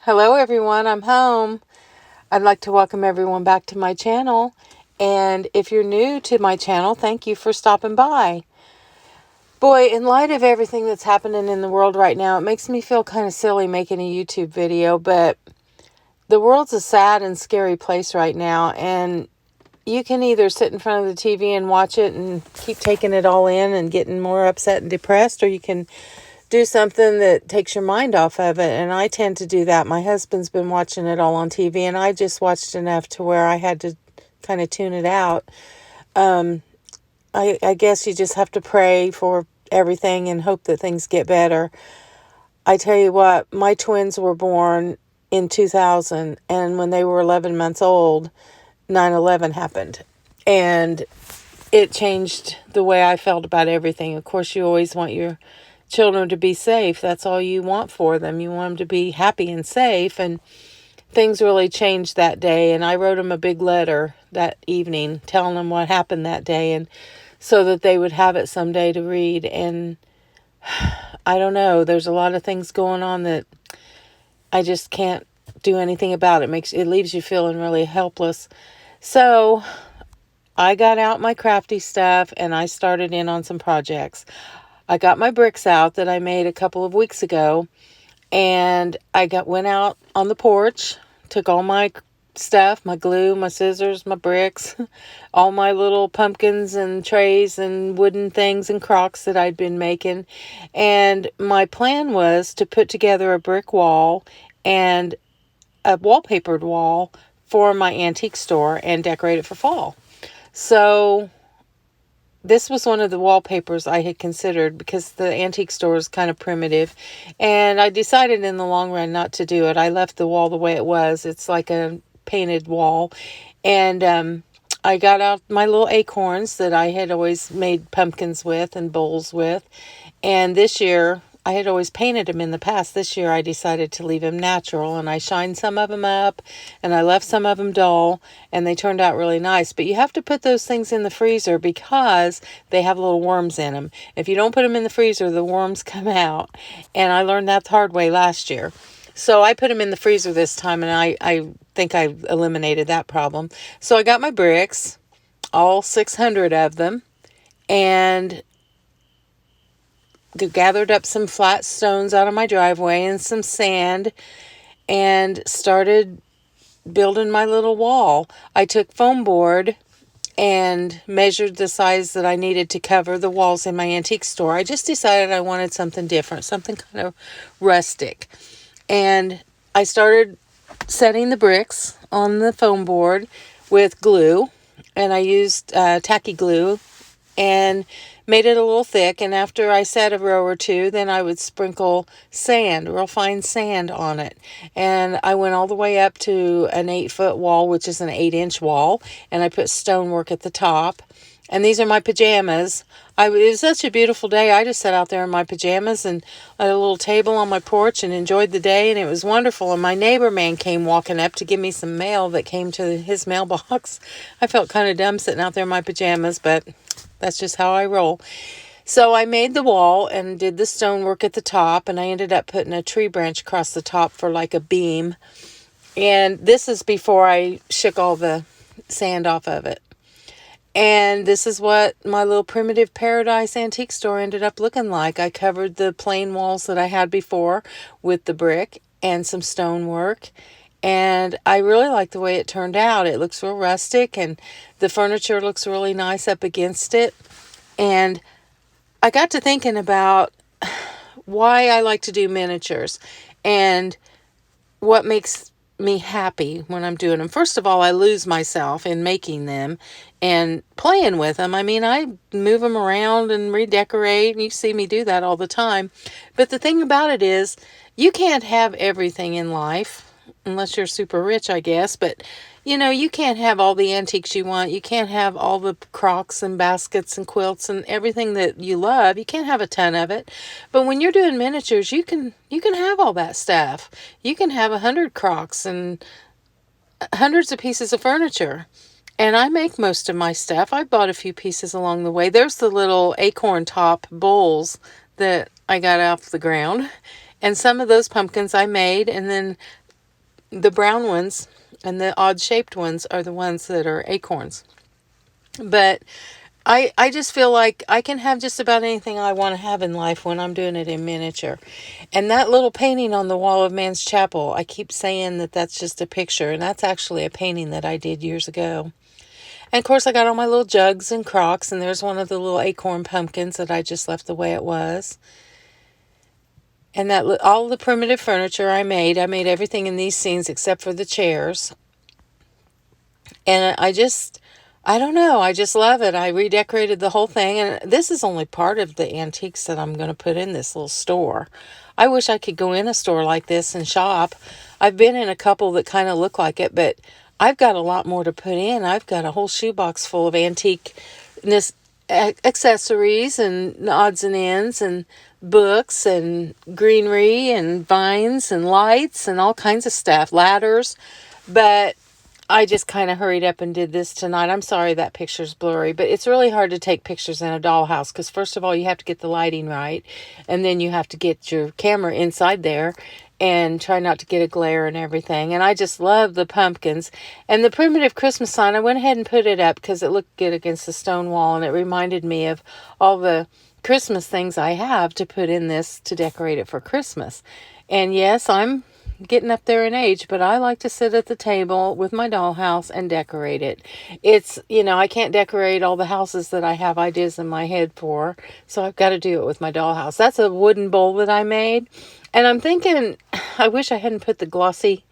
Hello everyone, I'm home. I'd like to welcome everyone back to my channel. And if you're new to my channel, thank you for stopping by. Boy, in light of everything that's happening in the world right now, it makes me feel kind of silly making a YouTube video, but the world's a sad and scary place right now, and you can either sit in front of the TV and watch it and keep taking it all in and getting more upset and depressed, or you can do something that takes your mind off of it. And I tend to do that. My husband's been watching it all on TV, and I just watched enough to where I had to kind of tune it out. I guess you just have to pray for everything and hope that things get better. I tell you what, my twins were born in 2000, and when they were 11 months old, 9/11 happened. And it changed the way I felt about everything. Of course, you always want your children to be safe. That's all you want for them. You want them to be happy and safe. And things really changed that day. And I wrote them a big letter that evening telling them what happened that day, and so that they would have it someday to read. And I don't know, there's a lot of things going on that I just can't do anything about. It leaves you feeling really helpless. So I got out my crafty stuff and I started in on some projects. I got my bricks out that I made a couple of weeks ago, and went out on the porch, took all my stuff, my glue, my scissors, my bricks, all my little pumpkins and trays and wooden things and crocks that I'd been making. And my plan was to put together a brick wall and a wallpapered wall for my antique store and decorate it for fall. So this was one of the wallpapers I had considered because the antique store is kind of primitive, and I decided in the long run not to do it. I left the wall the way it was. It's like a painted wall, and I got out my little acorns that I had always made pumpkins with and bowls with, and this year, I had always painted them in the past. This year I decided to leave them natural, and I shined some of them up and I left some of them dull, and they turned out really nice. But you have to put those things in the freezer because they have little worms in them. If you don't put them in the freezer, the worms come out, and I learned that the hard way last year. So I put them in the freezer this time, and I think I eliminated that problem. So I got my bricks, all 600 of them, and gathered up some flat stones out of my driveway and some sand and started building my little wall. I took foam board and measured the size that I needed to cover the walls in my antique store. I just decided I wanted something different, something kind of rustic. And I started setting the bricks on the foam board with glue, and I used tacky glue and made it a little thick. And after I set a row or two, then I would sprinkle sand, real fine sand on it. And I went all the way up to an 8-foot wall, which is an 8-inch wall. And I put stonework at the top. And these are my pajamas. It was such a beautiful day. I just sat out there in my pajamas and at a little table on my porch and enjoyed the day. And it was wonderful. And my neighbor man came walking up to give me some mail that came to his mailbox. I felt kind of dumb sitting out there in my pajamas, but that's just how I roll. So I made the wall and did the stonework at the top, and I ended up putting a tree branch across the top for like a beam. And this is before I shook all the sand off of it. And this is what my little primitive paradise antique store ended up looking like. I covered the plain walls that I had before with the brick and some stonework. And I really like the way it turned out. It looks real rustic, and the furniture looks really nice up against it. And I got to thinking about why I like to do miniatures and what makes me happy when I'm doing them. First of all, I lose myself in making them and playing with them. I mean, I move them around and redecorate, and you see me do that all the time. But the thing about it is, you can't have everything in life unless you're super rich, I guess. But, you can't have all the antiques you want. You can't have all the crocks and baskets and quilts and everything that you love. You can't have a ton of it. But when you're doing miniatures, you can have all that stuff. You can have 100 crocks and hundreds of pieces of furniture. And I make most of my stuff. I bought a few pieces along the way. There's the little acorn top bowls that I got off the ground. And some of those pumpkins I made, and then the brown ones and the odd shaped ones are the ones that are acorns. But I just feel like I can have just about anything I want to have in life when I'm doing it in miniature. And that little painting on the wall of Man's Chapel, I keep saying that that's just a picture, and that's actually a painting that I did years ago. And of course, I got all my little jugs and crocks, and there's one of the little acorn pumpkins that I just left the way it was. And that all the primitive furniture I made everything in these scenes except for the chairs. And I don't know, I just love it. I redecorated the whole thing, and this is only part of the antiques that I'm going to put in this little store. I wish I could go in a store like this and shop. I've been in a couple that kind of look like it, but I've got a lot more to put in. I've got a whole shoebox full of antique accessories and odds and ends and books and greenery and vines and lights and all kinds of stuff, ladders. But I just kind of hurried up and did this tonight. I'm sorry that picture's blurry, but it's really hard to take pictures in a dollhouse because first of all, you have to get the lighting right, and then you have to get your camera inside there and try not to get a glare and everything. And I just love the pumpkins. And the primitive Christmas sign, I went ahead and put it up because it looked good against the stone wall, and it reminded me of all the Christmas things I have to put in this to decorate it for Christmas. And yes, I'm getting up there in age, but I like to sit at the table with my dollhouse and decorate it. It's, I can't decorate all the houses that I have ideas in my head for, so I've got to do it with my dollhouse. That's a wooden bowl that I made, and I'm thinking, I wish I hadn't put the glossy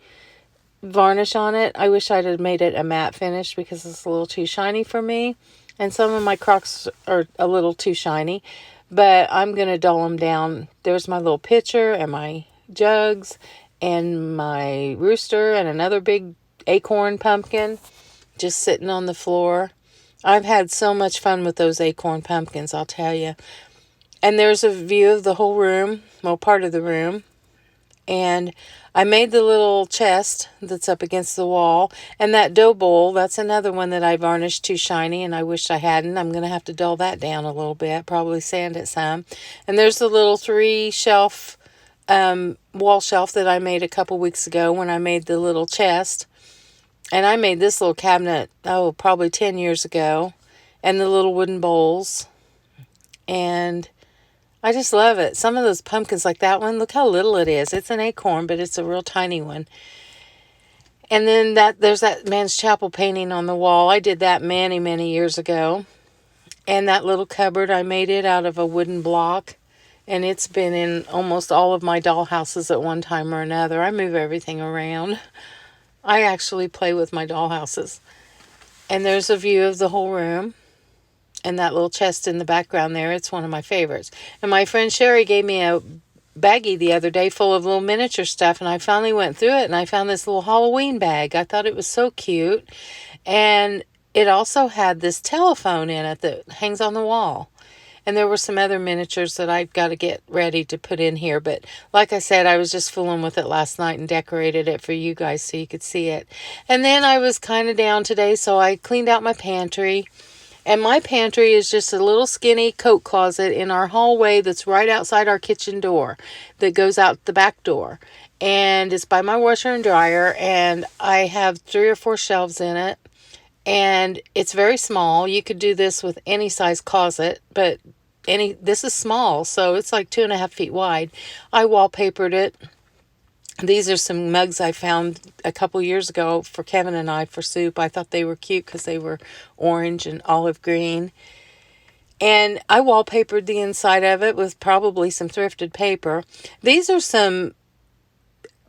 varnish on it. I wish I'd have made it a matte finish because it's a little too shiny for me, and some of my crocks are a little too shiny, but I'm going to dull them down. There's my little pitcher and my jugs and my rooster and another big acorn pumpkin just sitting on the floor. I've had so much fun with those acorn pumpkins, I'll tell you. And there's a view of the whole room, well, part of the room. And I made the little chest that's up against the wall. And that dough bowl, that's another one that I varnished too shiny, and I wished I hadn't. I'm going to have to dull that down a little bit, probably sand it some. And there's the little 3-shelf wall shelf that I made a couple weeks ago when I made the little chest. And I made this little cabinet, probably 10 years ago. And the little wooden bowls. And I just love it. Some of those pumpkins like that one, look how little it is. It's an acorn, but it's a real tiny one. And then there's that Man's Chapel painting on the wall. I did that many, many years ago. And that little cupboard, I made it out of a wooden block. And it's been in almost all of my doll houses at one time or another. I move everything around. I actually play with my doll houses. And there's a view of the whole room. And that little chest in the background there, it's one of my favorites. And my friend Sherry gave me a baggie the other day full of little miniature stuff. And I finally went through it and I found this little Halloween bag. I thought it was so cute. And it also had this telephone in it that hangs on the wall. And there were some other miniatures that I've got to get ready to put in here. But like I said, I was just fooling with it last night and decorated it for you guys so you could see it. And then I was kind of down today, so I cleaned out my pantry. And my pantry is just a little skinny coat closet in our hallway that's right outside our kitchen door that goes out the back door. And it's by my washer and dryer. And I have 3 or 4 shelves in it. And it's very small. You could do this with any size closet, but this is small, so it's like 2.5 feet wide. I wallpapered it. These are some mugs I found a couple years ago for Kevin and I for soup. I thought they were cute because they were orange and olive green. And I wallpapered the inside of it with probably some thrifted paper. These are some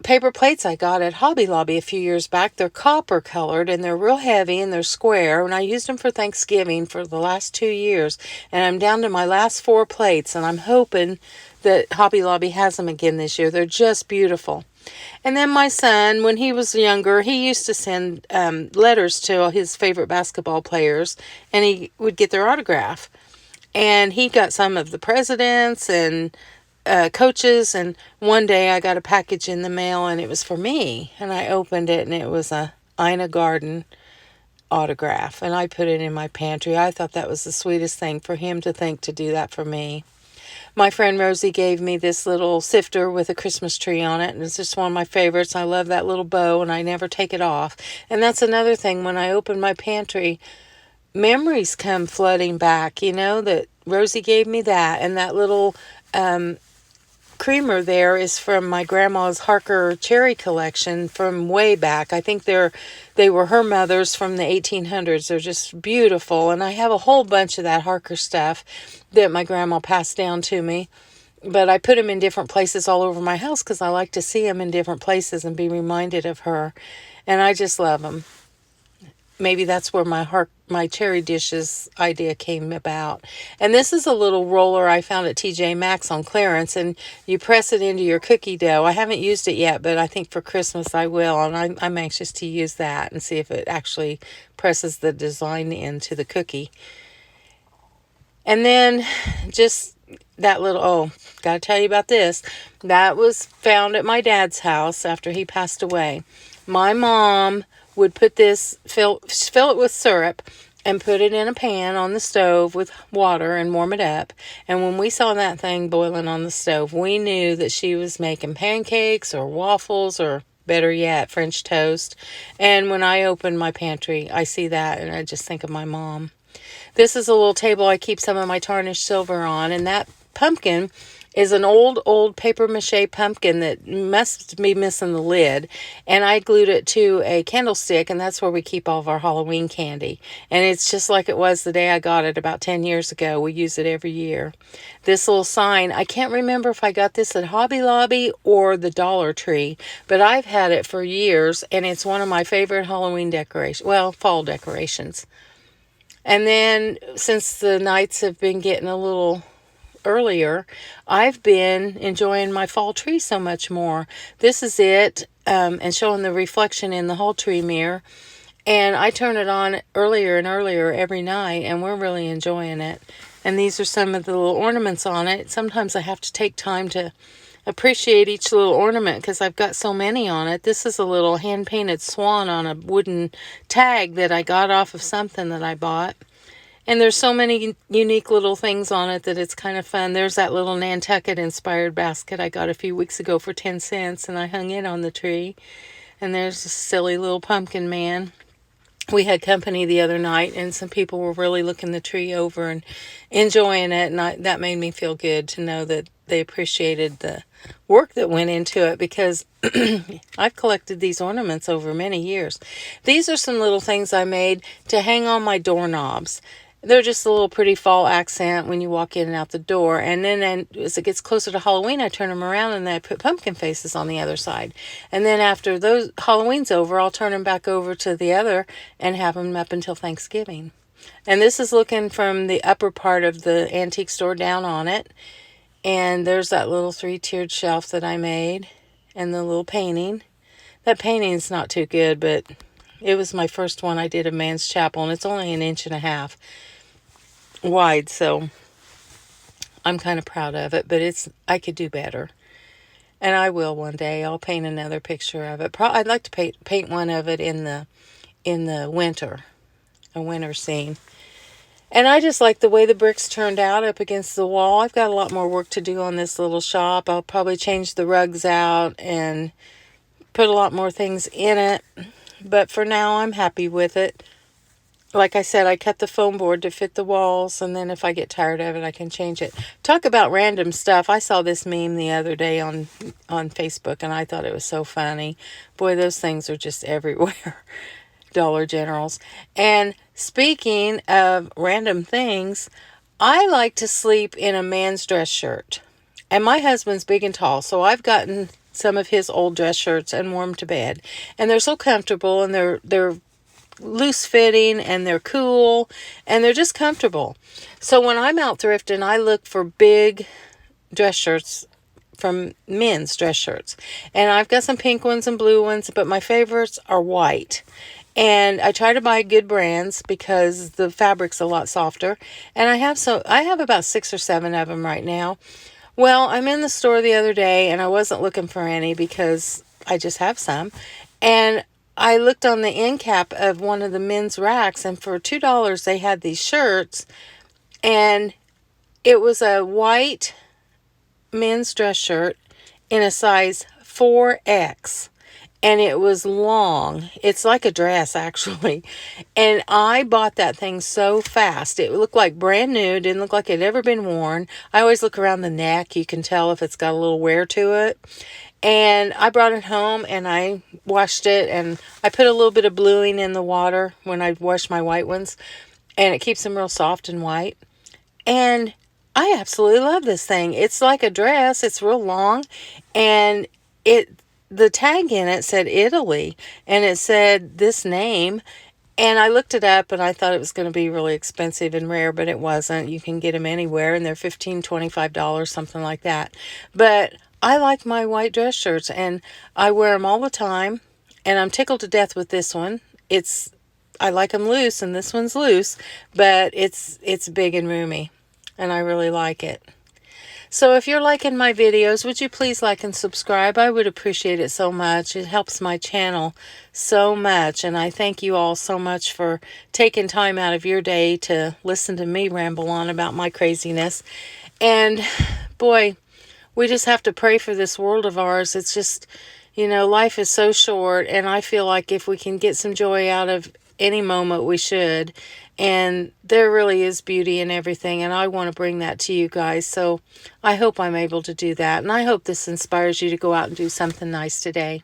paper plates I got at Hobby Lobby a few years back. They're copper colored and they're real heavy and they're square. And I used them for Thanksgiving for the last 2 years. And I'm down to my last 4 plates. And I'm hoping that Hobby Lobby has them again this year. They're just beautiful. And then my son, when he was younger, he used to send letters to his favorite basketball players. And he would get their autograph. And he got some of the presidents and coaches, and one day I got a package in the mail and it was for me, and I opened it and it was a Ina Garden autograph, and I put it in my pantry. I thought that was the sweetest thing for him to think to do that for me. My friend Rosie gave me this little sifter with a Christmas tree on it, and it's just one of my favorites. I love that little bow, and I never take it off. And that's another thing. When I open my pantry, memories come flooding back, that Rosie gave me that. And that little creamer there is from my grandma's Harker cherry collection from way back. I think they were her mother's from the 1800s. They're just beautiful. And I have a whole bunch of that Harker stuff that my grandma passed down to me. But I put them in different places all over my house because I like to see them in different places and be reminded of her. And I just love them. Maybe that's where my cherry dishes idea came about. And this is a little roller I found at TJ Maxx on clearance, and you press it into your cookie dough. I haven't used it yet, but I think for Christmas I will, and I'm anxious to use that and see if it actually presses the design into the cookie. And then just that little, gotta tell you about this. That was found at my dad's house after he passed away. My mom would put this, fill it with syrup and put it in a pan on the stove with water and warm it up. And when we saw that thing boiling on the stove, we knew that she was making pancakes or waffles or better yet, French toast. And when I open my pantry, I see that and I just think of my mom. This is a little table I keep some of my tarnished silver on, and that pumpkin is an old paper mache pumpkin that must be missing the lid, and I glued it to a candlestick, and that's where we keep all of our Halloween candy. And it's just like it was the day I got it about 10 years ago. We use it every year. This little sign, I can't remember if I got this at Hobby Lobby or the Dollar Tree, but I've had it for years, and it's one of my favorite Halloween decorations, well, fall decorations. And then since the nights have been getting a little earlier, I've been enjoying my fall tree so much more. This is it, and showing the reflection in the whole tree mirror. And I turn it on earlier and earlier every night, and we're really enjoying it. And these are some of the little ornaments on it. Sometimes I have to take time to appreciate each little ornament because I've got so many on it. This is a little hand-painted swan on a wooden tag that I got off of something that I bought. And there's so many unique little things on it that it's kind of fun. There's that little Nantucket-inspired basket I got a few weeks ago for 10 cents, and I hung it on the tree. And there's this silly little pumpkin man. We had company the other night, and some people were really looking the tree over and enjoying it, and that made me feel good to know that they appreciated the work that went into it, because I've collected these ornaments over many years. These are some little things I made to hang on my doorknobs. They're just a little pretty fall accent when you walk in and out the door. And then as it gets closer to Halloween, I turn them around and I put pumpkin faces on the other side. And then after those Halloween's over, I'll turn them back over to the other and have them up until Thanksgiving. And this is looking from the upper part of the antique store down on it. And there's that little 3-tiered shelf that I made and the little painting. That painting's not too good, but it was my first one I did of Man's Chapel, and it's only 1.5 inches wide, so I'm kind of proud of it, but I could do better. And I will one day. I'll paint another picture of it. I'd like to paint one of it in the winter, a winter scene. And I just like the way the bricks turned out up against the wall. I've got a lot more work to do on this little shop. I'll probably change the rugs out and put a lot more things in it. But for now, I'm happy with it. Like I said, I cut the foam board to fit the walls, and then if I get tired of it, I can change it. Talk about random stuff. I saw this meme the other day on Facebook, and I thought it was so funny. Boy, those things are just everywhere. Dollar Generals. And speaking of random things, I like to sleep in a man's dress shirt. And my husband's big and tall, so I've gotten some of his old dress shirts and wore them to bed. And they're so comfortable, and they're loose fitting, and they're cool, and they're just comfortable. So when I'm out thrifting, I look for big dress shirts from men's dress shirts. And I've got some pink ones and blue ones, but my favorites are white. And I try to buy good brands because the fabric's a lot softer. And I have about 6 or 7 of them right now. Well, I'm in the store the other day, and I wasn't looking for any because I just have some. And I looked on the end cap of one of the men's racks, and for $2 they had these shirts, and it was a white men's dress shirt in a size 4X. And it was long. It's like a dress, actually. And I bought that thing so fast. It looked like brand new. It didn't look like it had ever been worn. I always look around the neck. You can tell if it's got a little wear to it. And I brought it home and I washed it. And I put a little bit of bluing in the water when I wash my white ones. And it keeps them real soft and white. And I absolutely love this thing. It's like a dress. It's real long. And the tag in it said Italy, and it said this name, and I looked it up, and I thought it was going to be really expensive and rare, but it wasn't. You can get them anywhere, and they're $15, $25, something like that. But I like my white dress shirts, and I wear them all the time, and I'm tickled to death with this one. I like them loose, and this one's loose, but it's big and roomy, and I really like it. So if you're liking my videos, would you please like and subscribe? I would appreciate it so much. It helps my channel so much. And I thank you all so much for taking time out of your day to listen to me ramble on about my craziness. And boy, we just have to pray for this world of ours. It's just, life is so short. And I feel like if we can get some joy out of any moment, we should. And there really is beauty in everything, and I want to bring that to you guys. So I hope I'm able to do that, and I hope this inspires you to go out and do something nice today.